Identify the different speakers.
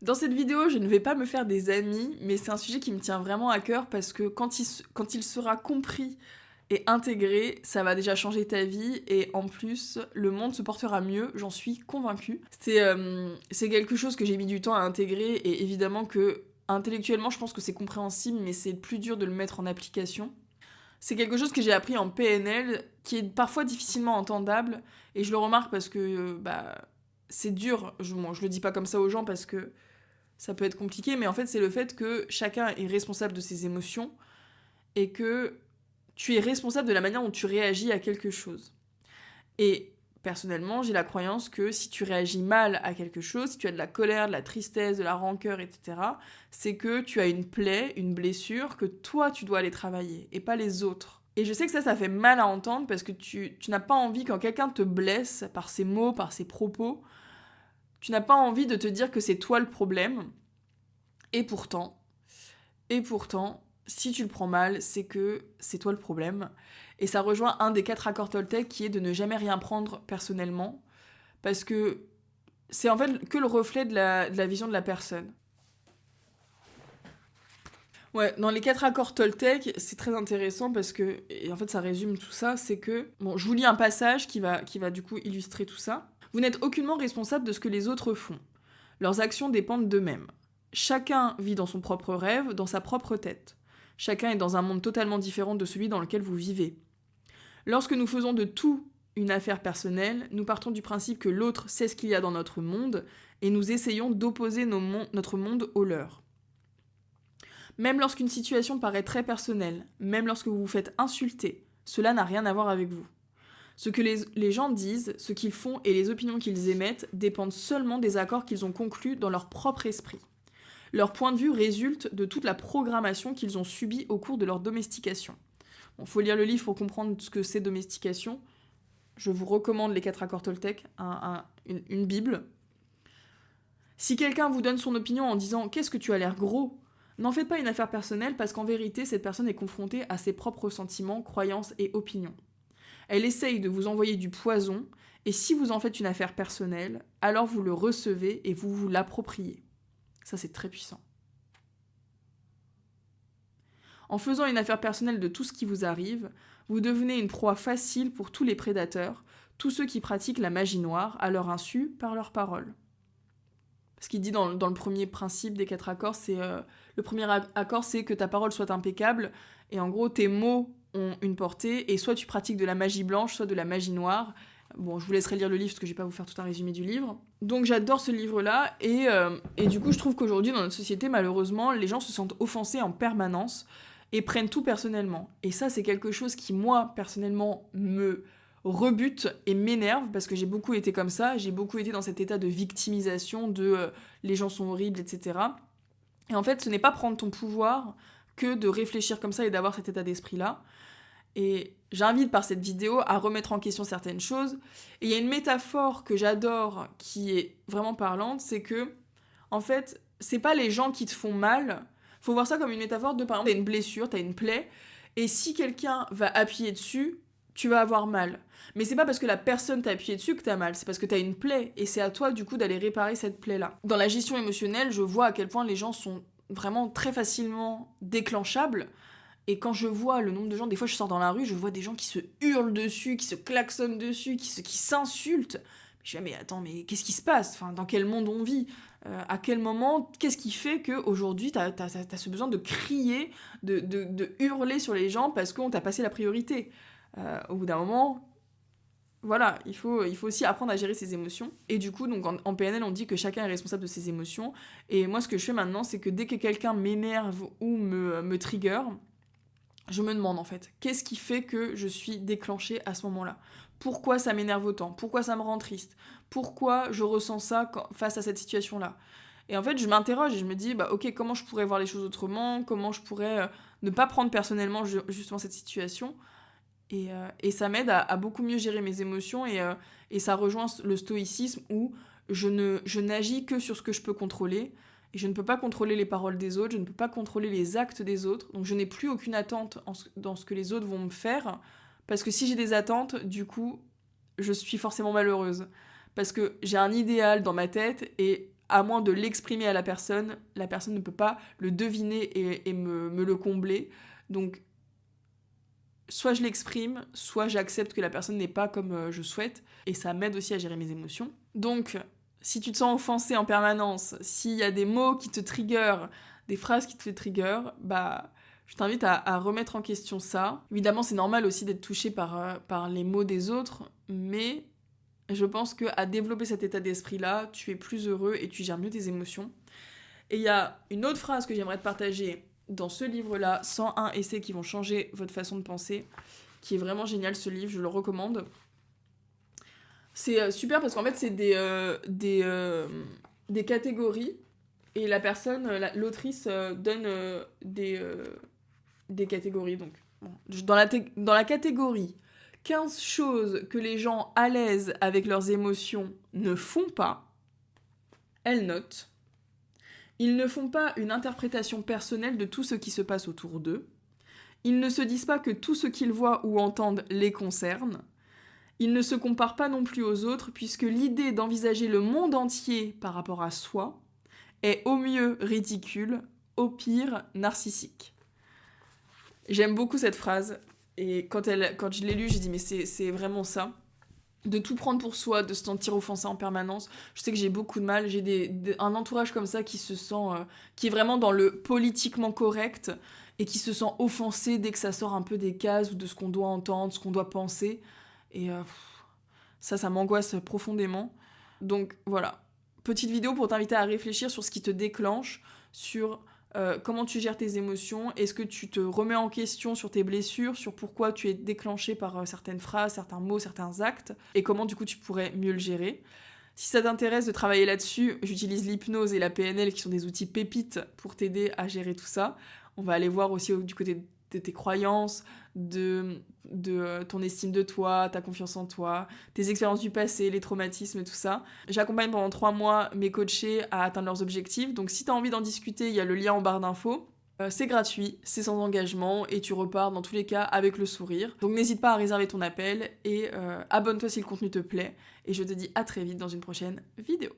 Speaker 1: Dans cette vidéo, je ne vais pas me faire des amis, mais c'est un sujet qui me tient vraiment à cœur parce que quand il sera compris et intégré, ça va déjà changer ta vie et en plus, le monde se portera mieux, j'en suis convaincue. C'est quelque chose que j'ai mis du temps à intégrer et évidemment que intellectuellement, je pense que c'est compréhensible, mais c'est plus dur de le mettre en application. C'est quelque chose que j'ai appris en PNL, qui est parfois difficilement entendable, et je le remarque parce que c'est dur. Je le dis pas comme ça aux gens parce que ça peut être compliqué, mais en fait, c'est le fait que chacun est responsable de ses émotions et que tu es responsable de la manière dont tu réagis à quelque chose. Et personnellement, j'ai la croyance que si tu réagis mal à quelque chose, si tu as de la colère, de la tristesse, de la rancœur, etc., c'est que tu as une plaie, une blessure, que toi, tu dois aller travailler et pas les autres. Et je sais que ça fait mal à entendre parce que tu n'as pas envie, quand quelqu'un te blesse par ses mots, par ses propos, tu n'as pas envie de te dire que c'est toi le problème. Et pourtant, si tu le prends mal, c'est que c'est toi le problème. Et ça rejoint un des 4 accords Toltec qui est de ne jamais rien prendre personnellement, parce que c'est en fait que le reflet de la vision de la personne. Ouais, dans les 4 accords Toltec, c'est très intéressant parce que, et en fait ça résume tout ça, c'est que, bon, je vous lis un passage qui va du coup illustrer tout ça. Vous n'êtes aucunement responsable de ce que les autres font. Leurs actions dépendent d'eux-mêmes. Chacun vit dans son propre rêve, dans sa propre tête. Chacun est dans un monde totalement différent de celui dans lequel vous vivez. Lorsque nous faisons de tout une affaire personnelle, nous partons du principe que l'autre sait ce qu'il y a dans notre monde et nous essayons d'opposer notre monde au leur. Même lorsqu'une situation paraît très personnelle, même lorsque vous vous faites insulter, cela n'a rien à voir avec vous. Ce que les gens disent, ce qu'ils font et les opinions qu'ils émettent dépendent seulement des accords qu'ils ont conclus dans leur propre esprit. Leur point de vue résulte de toute la programmation qu'ils ont subie au cours de leur domestication. Bon, faut lire le livre pour comprendre ce que c'est domestication. Je vous recommande les 4 accords Toltec, une bible. Si quelqu'un vous donne son opinion en disant « Qu'est-ce que tu as l'air gros ?» N'en faites pas une affaire personnelle parce qu'en vérité, cette personne est confrontée à ses propres sentiments, croyances et opinions. Elle essaye de vous envoyer du poison, et si vous en faites une affaire personnelle, alors vous le recevez et vous vous l'appropriez. Ça, c'est très puissant. En faisant une affaire personnelle de tout ce qui vous arrive, vous devenez une proie facile pour tous les prédateurs, tous ceux qui pratiquent la magie noire, à leur insu, par leurs paroles. Ce qu'il dit dans le premier principe des 4 accords, c'est le premier accord, c'est que ta parole soit impeccable, et en gros, tes mots ont une portée, et soit tu pratiques de la magie blanche, soit de la magie noire. Bon, je vous laisserai lire le livre, parce que je vais pas vous faire tout un résumé du livre. Donc j'adore ce livre-là, et du coup, je trouve qu'aujourd'hui, dans notre société, malheureusement, les gens se sentent offensés en permanence, et prennent tout personnellement. Et ça, c'est quelque chose qui, moi, personnellement, me rebute et m'énerve, parce que j'ai beaucoup été comme ça, j'ai beaucoup été dans cet état de victimisation, de les gens sont horribles, etc. Et en fait, ce n'est pas prendre ton pouvoir que de réfléchir comme ça et d'avoir cet état d'esprit-là. Et j'invite par cette vidéo à remettre en question certaines choses. Et il y a une métaphore que j'adore, qui est vraiment parlante, c'est que, en fait, c'est pas les gens qui te font mal. Faut voir ça comme une métaphore de, par exemple, t'as une blessure, t'as une plaie, et si quelqu'un va appuyer dessus, tu vas avoir mal. Mais c'est pas parce que la personne t'a appuyé dessus que t'as mal, c'est parce que t'as une plaie, et c'est à toi, du coup, d'aller réparer cette plaie-là. Dans la gestion émotionnelle, je vois à quel point les gens sont vraiment très facilement déclenchables, et quand je vois le nombre de gens, des fois je sors dans la rue, je vois des gens qui se hurlent dessus, qui se klaxonnent dessus, qui s'insultent. Je me dis, mais attends, mais qu'est-ce qui se passe ? Enfin, dans quel monde on vit ? À quel moment ? Qu'est-ce qui fait qu'aujourd'hui, t'as ce besoin de crier, de hurler sur les gens parce qu'on t'a passé la priorité ? Au bout d'un moment, voilà, il faut aussi apprendre à gérer ses émotions. Et du coup, donc en PNL, on dit que chacun est responsable de ses émotions. Et moi, ce que je fais maintenant, c'est que dès que quelqu'un m'énerve ou me trigger, je me demande en fait, qu'est-ce qui fait que je suis déclenchée à ce moment-là ? Pourquoi ça m'énerve autant ? Pourquoi ça me rend triste ? Pourquoi je ressens ça face à cette situation-là ? Et en fait, je m'interroge et je me dis, bah ok, comment je pourrais voir les choses autrement ? Comment je pourrais ne pas prendre personnellement justement cette situation ? Et ça m'aide à beaucoup mieux gérer mes émotions et ça rejoint le stoïcisme où je n'agis que sur ce que je peux contrôler. Et je ne peux pas contrôler les paroles des autres, je ne peux pas contrôler les actes des autres, donc je n'ai plus aucune attente dans ce que les autres vont me faire, parce que si j'ai des attentes, du coup, je suis forcément malheureuse. Parce que j'ai un idéal dans ma tête, et à moins de l'exprimer à la personne ne peut pas le deviner et me le combler. Donc, soit je l'exprime, soit j'accepte que la personne n'est pas comme je souhaite, et ça m'aide aussi à gérer mes émotions. Donc, si tu te sens offensé en permanence, s'il y a des mots qui te triggerent, des phrases qui te fait trigger, bah, je t'invite à remettre en question ça. Évidemment, c'est normal aussi d'être touché par les mots des autres, mais je pense qu'à développer cet état d'esprit-là, tu es plus heureux et tu gères mieux tes émotions. Et il y a une autre phrase que j'aimerais te partager dans ce livre-là, 101 essais qui vont changer votre façon de penser, qui est vraiment génial ce livre, je le recommande. C'est super parce qu'en fait, c'est des catégories et la personne, l'autrice donne des catégories. Donc, bon, dans la catégorie 15 choses que les gens à l'aise avec leurs émotions ne font pas, elle note. Ils ne font pas une interprétation personnelle de tout ce qui se passe autour d'eux. Ils ne se disent pas que tout ce qu'ils voient ou entendent les concerne. Ils ne se comparent pas non plus aux autres, puisque l'idée d'envisager le monde entier par rapport à soi est au mieux ridicule, au pire narcissique. J'aime beaucoup cette phrase, et quand je l'ai lue, j'ai dit mais c'est vraiment ça. De tout prendre pour soi, de se sentir offensé en permanence. Je sais que j'ai beaucoup de mal, j'ai un entourage comme ça qui se sent, qui est vraiment dans le politiquement correct et qui se sent offensé dès que ça sort un peu des cases ou de ce qu'on doit entendre, ce qu'on doit penser. Et ça m'angoisse profondément. Donc voilà, petite vidéo pour t'inviter à réfléchir sur ce qui te déclenche, sur comment tu gères tes émotions, est-ce que tu te remets en question sur tes blessures, sur pourquoi tu es déclenché par certaines phrases, certains mots, certains actes, et comment du coup tu pourrais mieux le gérer. Si ça t'intéresse de travailler là-dessus, j'utilise l'hypnose et la PNL qui sont des outils pépites pour t'aider à gérer tout ça. On va aller voir aussi du côté de tes croyances, de ton estime de toi, ta confiance en toi, tes expériences du passé, les traumatismes, tout ça. J'accompagne pendant 3 mois mes coachés à atteindre leurs objectifs. Donc si tu as envie d'en discuter, il y a le lien en barre d'infos. C'est gratuit, c'est sans engagement et tu repars dans tous les cas avec le sourire. Donc n'hésite pas à réserver ton appel et abonne-toi si le contenu te plaît. Et je te dis à très vite dans une prochaine vidéo.